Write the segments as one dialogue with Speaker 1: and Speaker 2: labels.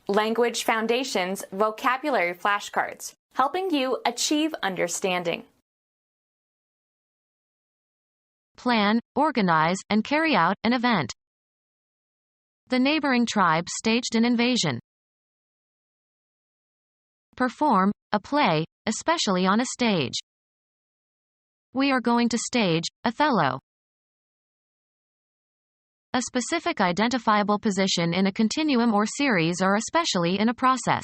Speaker 1: Language Foundations Vocabulary Flashcards, helping you achieve understanding.
Speaker 2: Plan, organize, and carry out an event. The neighboring tribe staged an invasion. Perform a play, especially on a stage. We are going to stage Othello. A specific identifiable position in a continuum or series, or especially in a process.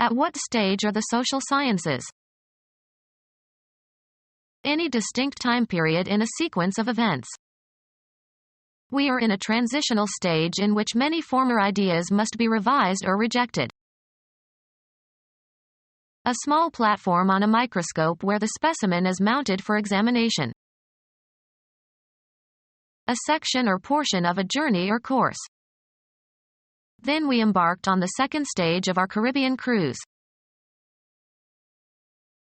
Speaker 2: At what stage are the social sciences? Any distinct time period in a sequence of events. We are in a transitional stage in which many former ideas must be revised or rejected. A small platform on a microscope where the specimen is mounted for examination. A section or portion of a journey or course. Then we embarked on the second stage of our Caribbean cruise.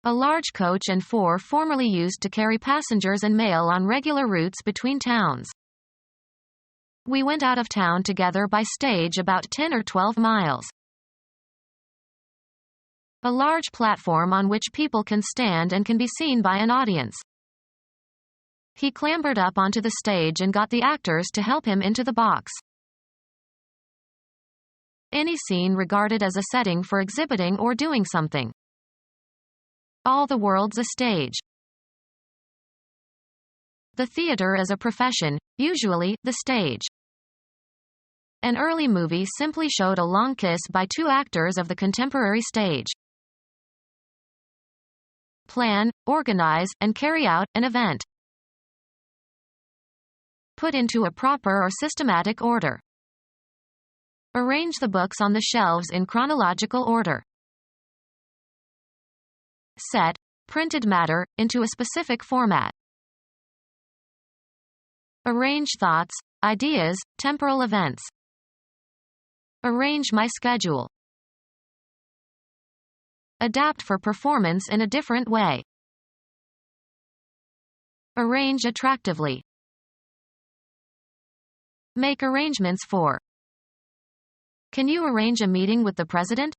Speaker 2: A large coach and four formerly used to carry passengers and mail on regular routes between towns. We went out of town together by stage about 10 or 12 miles. A large platform on which people can stand and can be seen by an audience. He clambered up onto the stage and got the actors to help him into the box. Any scene regarded as a setting for exhibiting or doing something. All the world's a stage. The theater is a profession, usually the stage. An early movie simply showed a long kiss by two actors of the contemporary stage. Plan, organize, and carry out an event. Put into a proper or systematic order. Arrange the books on the shelves in chronological order. Set printed matter into a specific format. Arrange thoughts, ideas, temporal events. Arrange my schedule. Adapt for performance in a different way. Arrange attractively. Make arrangements for. Can you arrange a meeting with the president?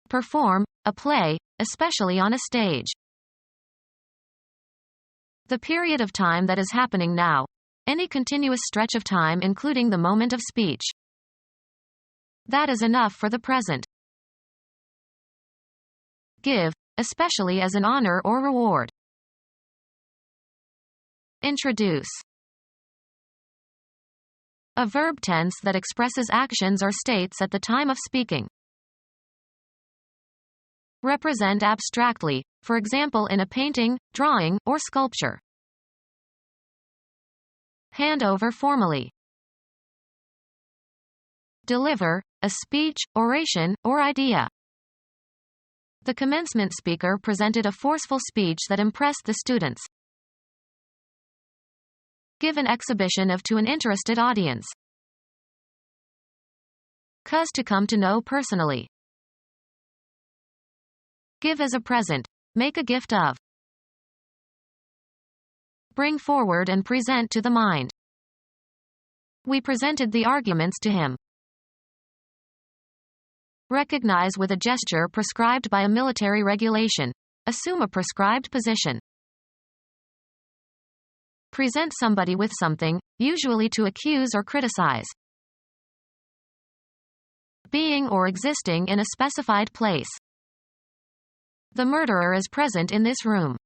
Speaker 2: Perform a play, especially on a stage. The period of time that is happening now. Any continuous stretch of time including the moment of speech. That is enough for the present. Give, especially as an honor or reward. Introduce. A verb tense that expresses actions or states at the time of speaking. Represent abstractly, for example in a painting, drawing, or sculpture. Hand over formally. Deliver a speech, oration, or idea. The commencement speaker presented a forceful speech that impressed the students. Give an exhibition of to an interested audience. Cause to come to know personally. Give as a present. Make a gift of. Bring forward and present to the mind. We presented the arguments to him. Recognize with a gesture prescribed by a military regulation. Assume a prescribed position. Present somebody with something, usually to accuse or criticize. Being or existing in a specified place. The murderer is present in this room.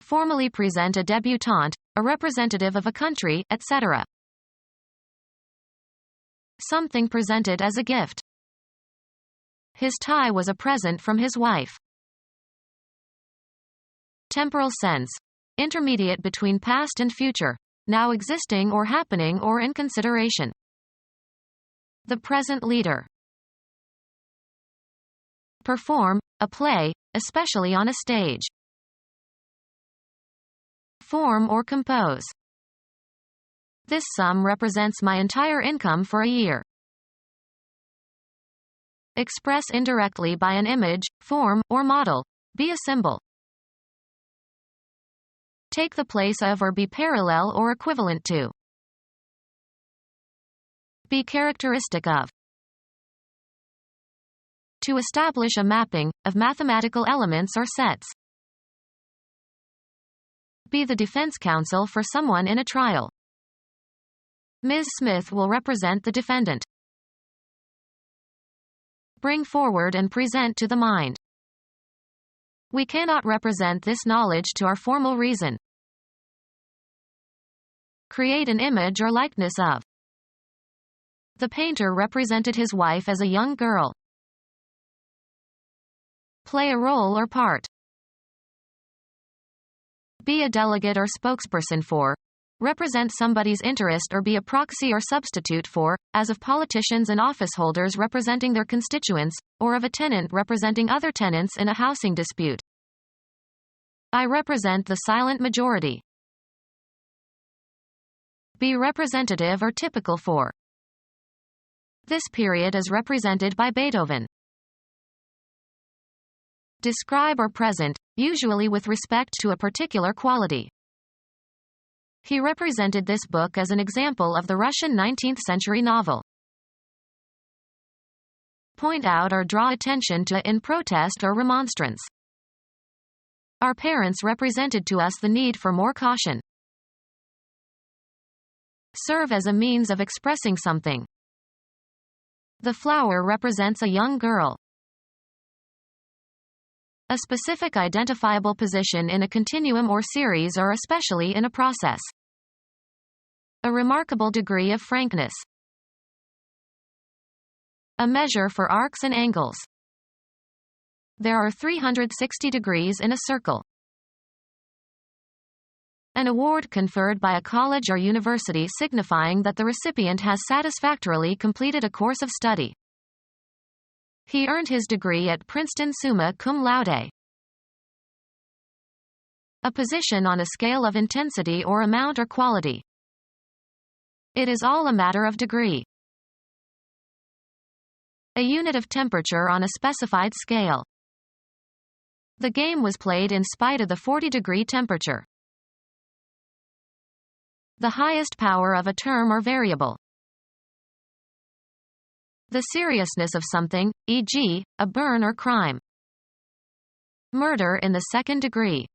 Speaker 2: Formally present a debutante, a representative of a country, etc. Something presented as a gift. His tie was a present from his wife. Temporal sense. Intermediate between past and future, now existing or happening or in consideration. The present leader. Perform a play, especially on a stage. Form or compose. This sum represents my entire income for a year. Express indirectly by an image, form, or model. Be a symbol. Take the place of or be parallel or equivalent to. Be characteristic of. To establish a mapping of mathematical elements or sets. Be the defense counsel for someone in a trial. Ms. Smith will represent the defendant. Bring forward and present to the mind. We cannot represent this knowledge to our formal reason. Create an image or likeness of. The painter represented his wife as a young girl. Play a role or part. Be a delegate or spokesperson for. Represent somebody's interest or be a proxy or substitute for, as of politicians and office holders representing their constituents, or of a tenant representing other tenants in a housing dispute. I represent the silent majority. Be representative or typical for. This period is represented by Beethoven. Describe or present, usually with respect to a particular quality. He represented this book as an example of the Russian 19th-century novel. Point out or draw attention to in protest or remonstrance. Our parents represented to us the need for more caution. Serve as a means of expressing something. The flower represents a young girl. A specific identifiable position in a continuum or series or especially in a process. A remarkable degree of frankness. A measure for arcs and angles. There are 360 degrees in a circle. An award conferred by a college or university signifying that the recipient has satisfactorily completed a course of study. He earned his degree at Princeton summa cum laude. A position on a scale of intensity or amount or quality. It is all a matter of degree. A unit of temperature on a specified scale. The game was played in spite of the 40-degree temperature. The highest power of a term or variable. The seriousness of something, e.g., a burn or crime. Murder in the second degree.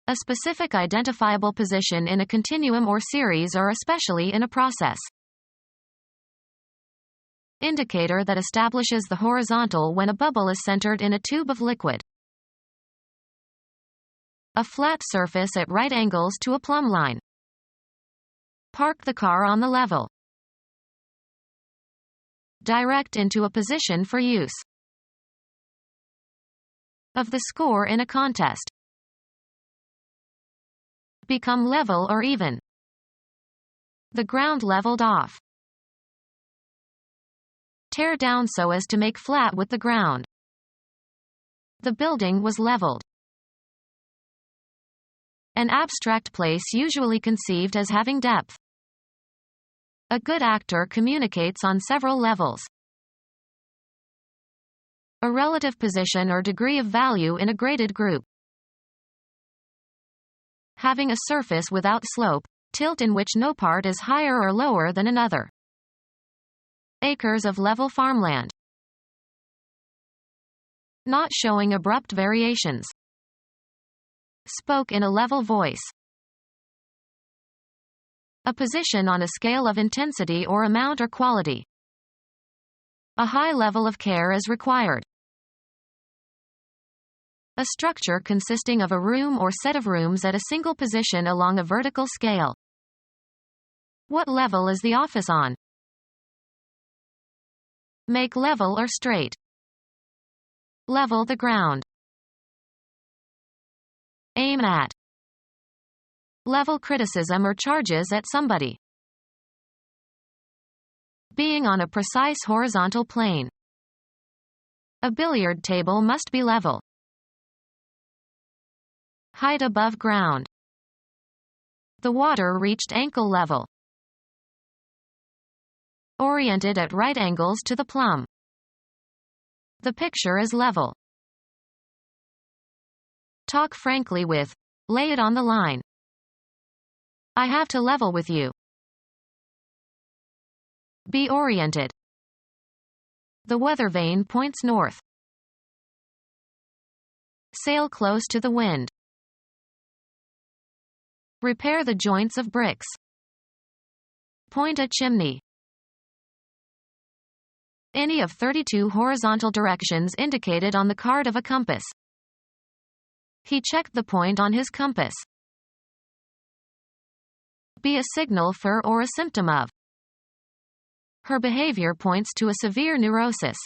Speaker 2: A specific identifiable position in a continuum or series or especially in a process. Indicator that establishes the horizontal when a bubble is centered in a tube of liquid. A flat surface at right angles to a plumb line. Park the car on the level. Direct into a position for use. Of the score in a contest. Become level or even. The ground leveled off. Tear down so as to make flat with the ground. The building was leveled. An abstract place usually conceived as having depth. A good actor communicates on several levels. A relative position or degree of value in a graded group. Having a surface without slope, tilt in which no part is higher or lower than another. Acres of level farmland. Not showing abrupt variations. Spoke in a level voice. A position on a scale of intensity or amount or quality. A high level of care is required. A structure consisting of a room or set of rooms at a single position along a vertical scale. What level is the office on? Make level or straight. Level the ground. Aim at. Level criticism or charges at somebody. Being on a precise horizontal plane. A billiard table must be level. Height above ground. The water reached ankle level. Oriented at right angles to the plumb. The picture is level. Talk frankly with. Lay it on the line. I have to level with you. Be oriented. The weather vane points north. Sail close to the wind. Repair the joints of bricks. Point a chimney. Any of 32 horizontal directions indicated on the card of a compass. He checked the point on his compass. Be a signal for or a symptom of. Her behavior points to a severe neurosis.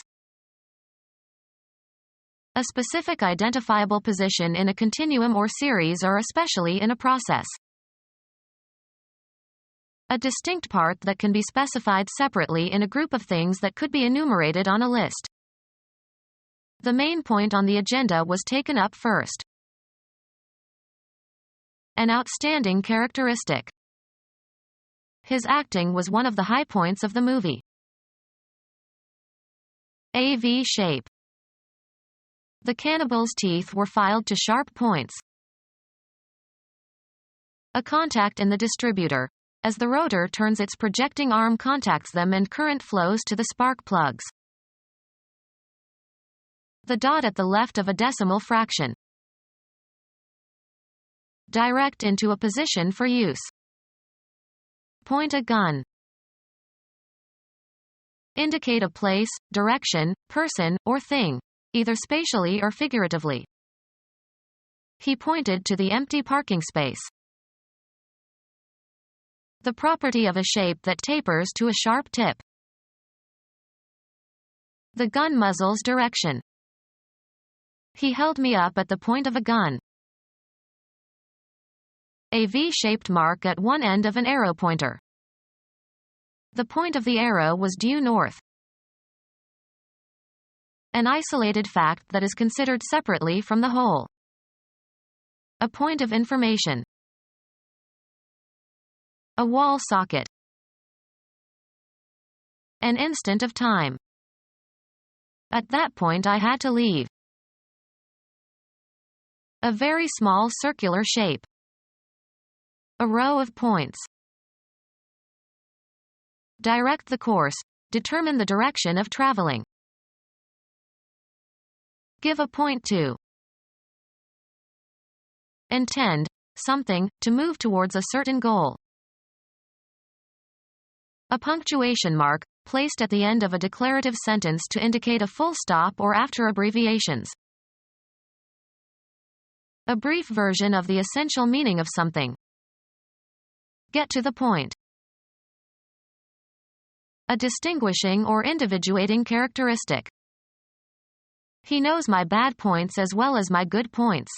Speaker 2: A specific identifiable position in a continuum or series or especially in a process. A distinct part that can be specified separately in a group of things that could be enumerated on a list. The main point on the agenda was taken up first. An outstanding characteristic. His acting was one of the high points of the movie. A V shape. The cannibal's teeth were filed to sharp points. A contact in the distributor. As the rotor turns, its projecting arm contacts them and current flows to the spark plugs. The dot at the left of a decimal fraction. Direct into a position for use. Point a gun. Indicate a place, direction, person, or thing, either spatially or figuratively. He pointed to the empty parking space. The property of a shape that tapers to a sharp tip. The gun muzzle's direction. He held me up at the point of a gun. A V-shaped mark at one end of an arrow pointer. The point of the arrow was due north. An isolated fact that is considered separately from the whole. A point of information. A wall socket. An instant of time. At that point I had to leave. A very small circular shape. A row of points. Direct the course. Determine the direction of traveling. Give a point to. Intend something, to move towards a certain goal. A punctuation mark, placed at the end of a declarative sentence to indicate a full stop or after abbreviations. A brief version of the essential meaning of something. Get to the point. A distinguishing or individuating characteristic. He knows my bad points as well as my good points.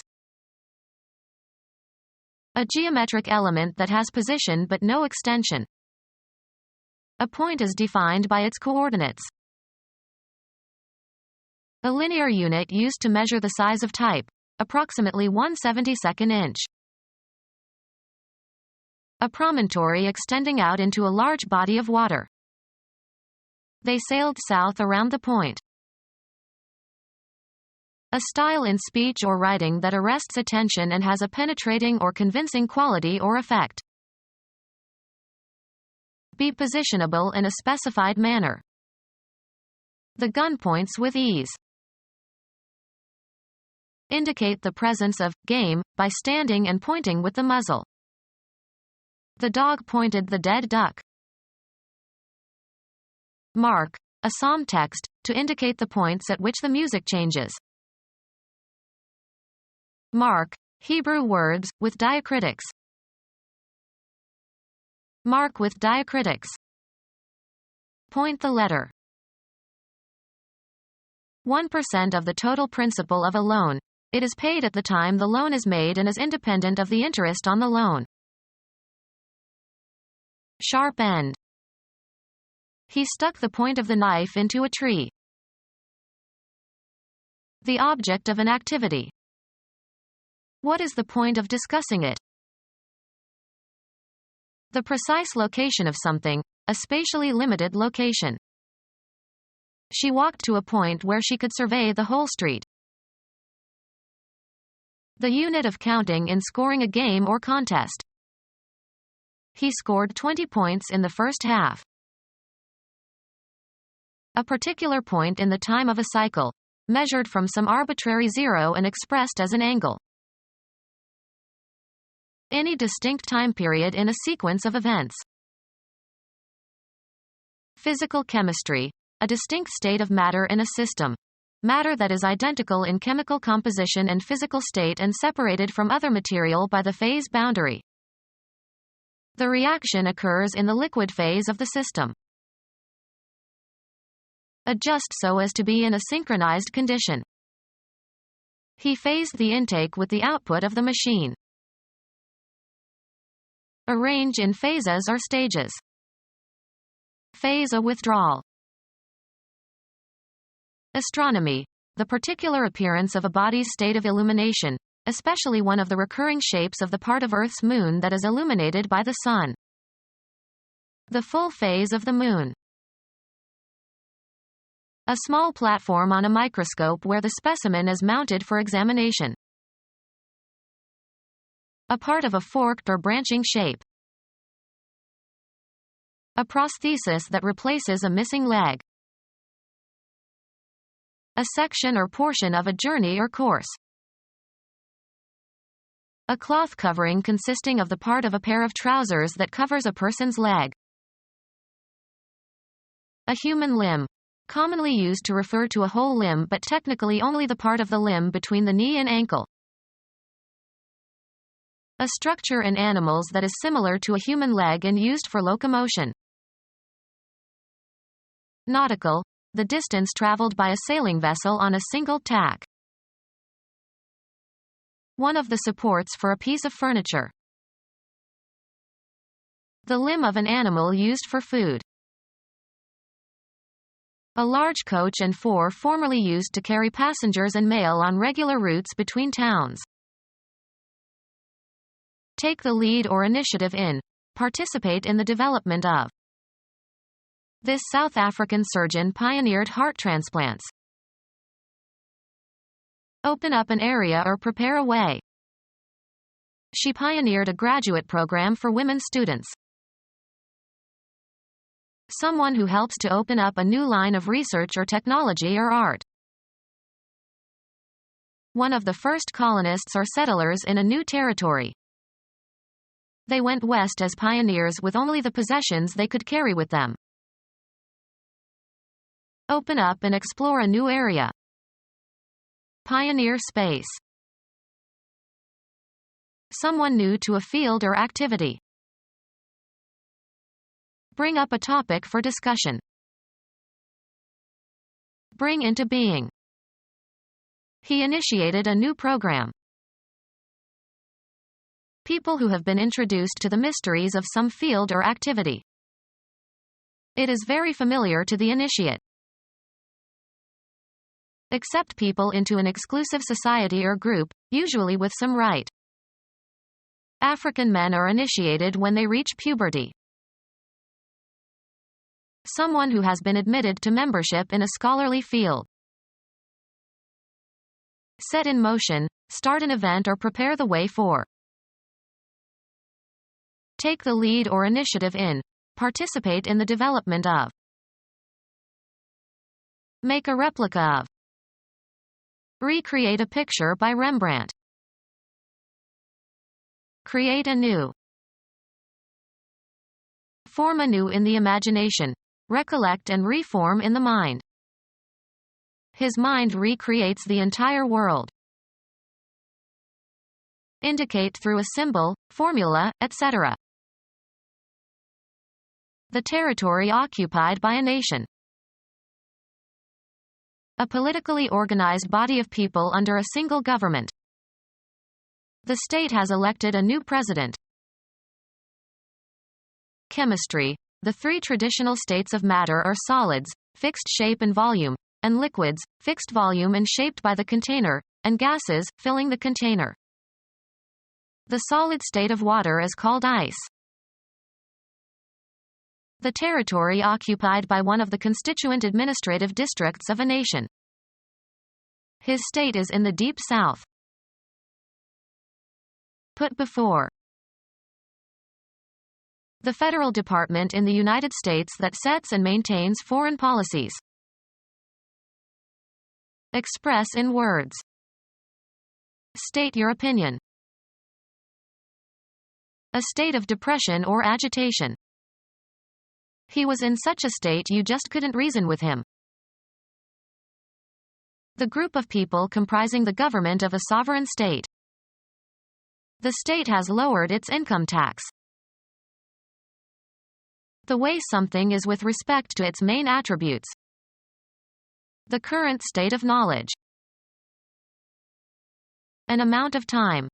Speaker 2: A geometric element that has position but no extension. A point is defined by its coordinates. A linear unit used to measure the size of type, approximately 1/72 inch. A promontory extending out into a large body of water. They sailed south around the point. A style in speech or writing that arrests attention and has a penetrating or convincing quality or effect. Be positionable in a specified manner. The gun points with ease. Indicate the presence of game by standing and pointing with the muzzle. The dog pointed the dead duck. Mark, a psalm text, to indicate the points at which the music changes. Mark, Hebrew words, with diacritics. Mark with diacritics. Point the letter. 1% of the total principal of a loan. It is paid at the time the loan is made and is independent of the interest on the loan. Sharp end. He stuck the point of the knife into a tree. The object of an activity. What is the point of discussing it? The precise location of something, a spatially limited location. She walked to a point where she could survey the whole street. The unit of counting in scoring a game or contest. He scored 20 points in the first half. a particular point in the time of a cycle, measured from some arbitrary zero and expressed as an angle. Any distinct time period in a sequence of events. Physical chemistry, a distinct state of matter in a system. Matter that is identical in chemical composition and physical state and separated from other material by the phase boundary. The reaction occurs in the liquid phase of the system. Adjust so as to be in a synchronized condition. He phased the intake with the output of the machine. Arrange in phases or stages. Phase a withdrawal. Astronomy, the particular appearance of a body's state of illumination, especially one of the recurring shapes of the part of Earth's moon that is illuminated by the sun. The full phase of the moon. A small platform on a microscope where the specimen is mounted for examination. A part of a forked or branching shape. A prosthesis that replaces a missing leg. A section or portion of a journey or course. A cloth covering consisting of the part of a pair of trousers that covers a person's leg. A human limb. Commonly used to refer to a whole limb but technically only the part of the limb between the knee and ankle. A structure in animals that is similar to a human leg and used for locomotion. Nautical, the distance traveled by a sailing vessel on a single tack. One of the supports for a piece of furniture. The limb of an animal used for food. A large coach and four formerly used to carry passengers and mail on regular routes between towns. Take the lead or initiative in. Participate in the development of. This South African surgeon pioneered heart transplants. Open up an area or prepare a way. She pioneered a graduate program for women students. Someone who helps to open up a new line of research or technology or art. One of the first colonists or settlers in a new territory. They went west as pioneers with only the possessions they could carry with them. Open up and explore a new area. Pioneer space. Someone new to a field or activity. Bring up a topic for discussion. Bring into being. He initiated a new program. People who have been introduced to the mysteries of some field or activity. It is very familiar to the initiate. Accept people into an exclusive society or group, usually with some right. African men are initiated when they reach puberty. Someone who has been admitted to membership in a scholarly field. Set in motion, start an event or prepare the way for. Take the lead or initiative in. Participate in the development of. Make a replica of. Recreate a picture by Rembrandt. Create anew. Form anew in the imagination. Recollect and reform in the mind. His mind recreates the entire world. Indicate through a symbol, formula, etc. The territory occupied by a nation. A politically organized body of people under a single government. The state has elected a new president. Chemistry. The three traditional states of matter are solids, fixed shape and volume, and liquids, fixed volume and shaped by the container, and gases, filling the container. The solid state of water is called ice. The territory occupied by one of the constituent administrative districts of a nation. His state is in the deep south. Put before. The federal department in the United States that sets and maintains foreign policies. Express in words. State your opinion. A state of depression or agitation. He was in such a state you just couldn't reason with him. The group of people comprising the government of a sovereign state. The state has lowered its income tax. The way something is with respect to its main attributes. The current state of knowledge. An amount of time.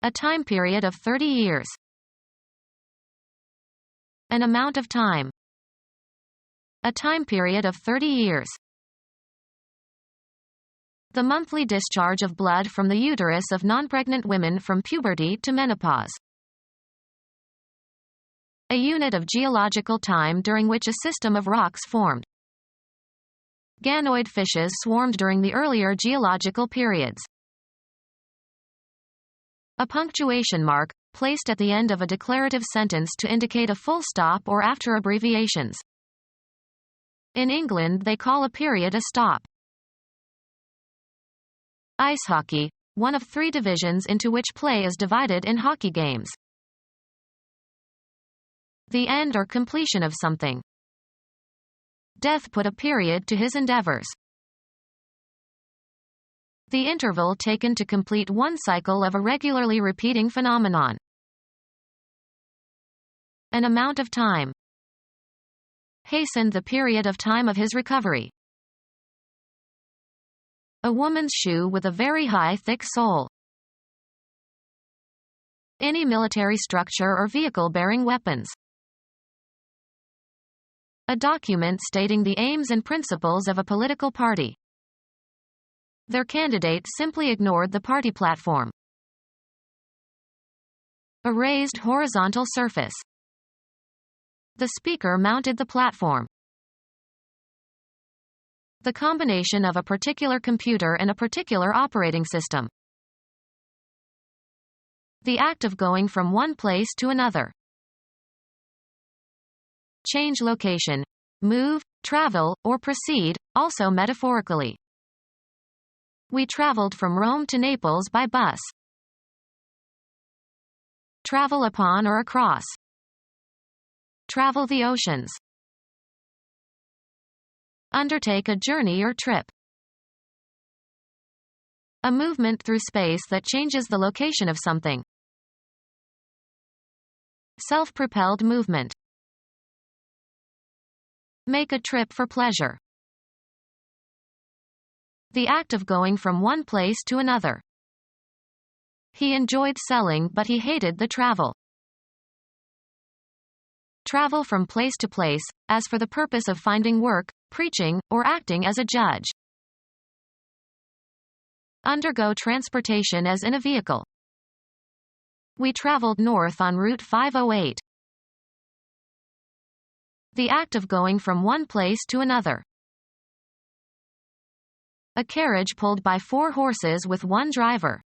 Speaker 2: A time period of 30 years. An amount of time. A time period of 30 years. The monthly discharge of blood from the uterus of non-pregnant women from puberty to menopause. A unit of geological time during which a system of rocks formed. Ganoid fishes swarmed during the earlier geological periods. A punctuation mark, placed at the end of a declarative sentence to indicate a full stop or after abbreviations. In England they call a period a stop. Ice hockey, one of 3 divisions into which play is divided in hockey games. The end or completion of something. Death put a period to his endeavors. The interval taken to complete one cycle of a regularly repeating phenomenon. An amount of time. Hastened the period of time of his recovery. A woman's shoe with a very high thick sole. Any military structure or vehicle bearing weapons. A document stating the aims and principles of a political party. Their candidate simply ignored the party platform. A raised horizontal surface. The speaker mounted the platform. The combination of a particular computer and a particular operating system. The act of going from one place to another. Change location, move, travel, or proceed, also metaphorically. We traveled from Rome to Naples by bus. Travel upon or across. Travel the oceans. Undertake a journey or trip. A movement through space that changes the location of something. Self-propelled movement. Make a trip for pleasure. The act of going from one place to another. He enjoyed selling but he hated the travel. Travel from place to place, as for the purpose of finding work, preaching, or acting as a judge. Undergo transportation as in a vehicle. We traveled north on Route 508. The act of going from one place to another. A carriage pulled by 4 horses with 1 driver.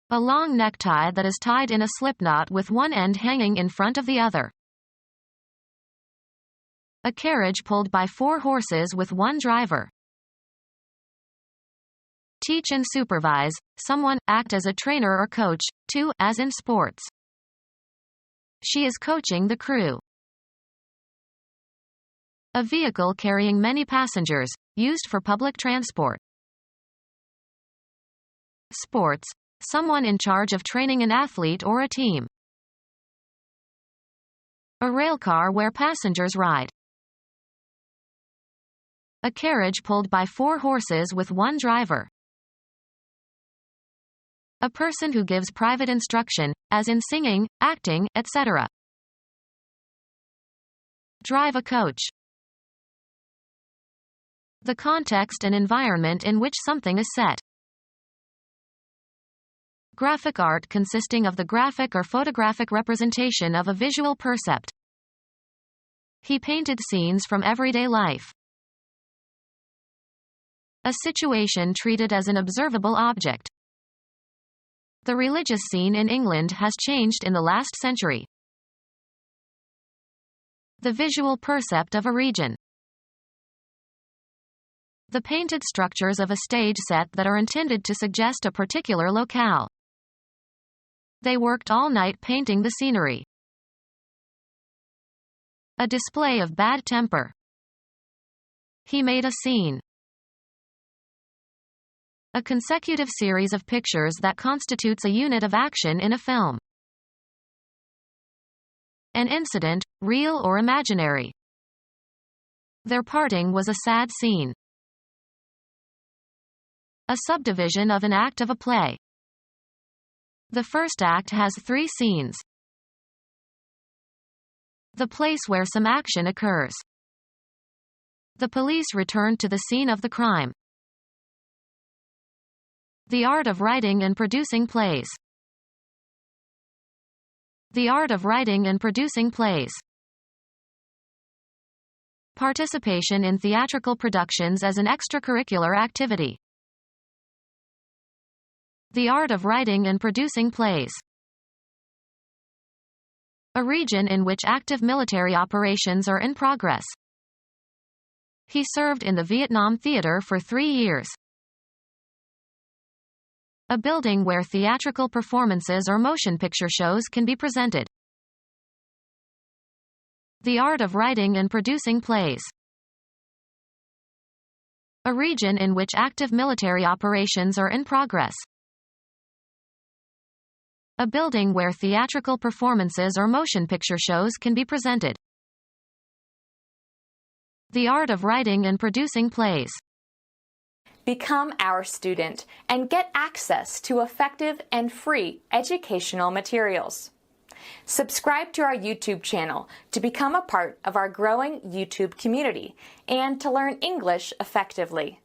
Speaker 2: A long necktie that is tied in a slipknot with one end hanging in front of the other. A carriage pulled by 4 horses with 1 driver. Teach and supervise, someone, act as a trainer or coach, to, as in sports. She is coaching the crew. A vehicle carrying many passengers, used for public transport. Sports, someone in charge of training an athlete or a team. A railcar where passengers ride. A carriage pulled by 4 horses with 1 driver. A person who gives private instruction, as in singing, acting, etc. Drive a coach. The context and environment in which something is set. Graphic art consisting of the graphic or photographic representation of a visual percept. He painted scenes from everyday life. A situation treated as an observable object. The religious scene in England has changed in the last century. The visual percept of a region. The painted structures of a stage set that are intended to suggest a particular locale. They worked all night painting the scenery. A display of bad temper. He made a scene. A consecutive series of pictures that constitutes a unit of action in a film. An incident, real or imaginary. Their parting was a sad scene. A subdivision of an act of a play. The first act has 3 scenes. The place where some action occurs. The police returned to the scene of the crime. The art of writing and producing plays. The art of writing and producing plays. Participation in theatrical productions as an extracurricular activity. The art of writing and producing plays. A region in which active military operations are in progress. He served in the Vietnam Theater for 3 years. A building where theatrical performances or motion picture shows can be presented. The art of writing and producing plays. A region in which active military operations are in progress. A building where theatrical performances or motion picture shows can be presented. The art of writing and producing plays.
Speaker 1: Become our student and get access to effective and free educational materials. Subscribe to our YouTube channel to become a part of our growing YouTube community and to learn English effectively.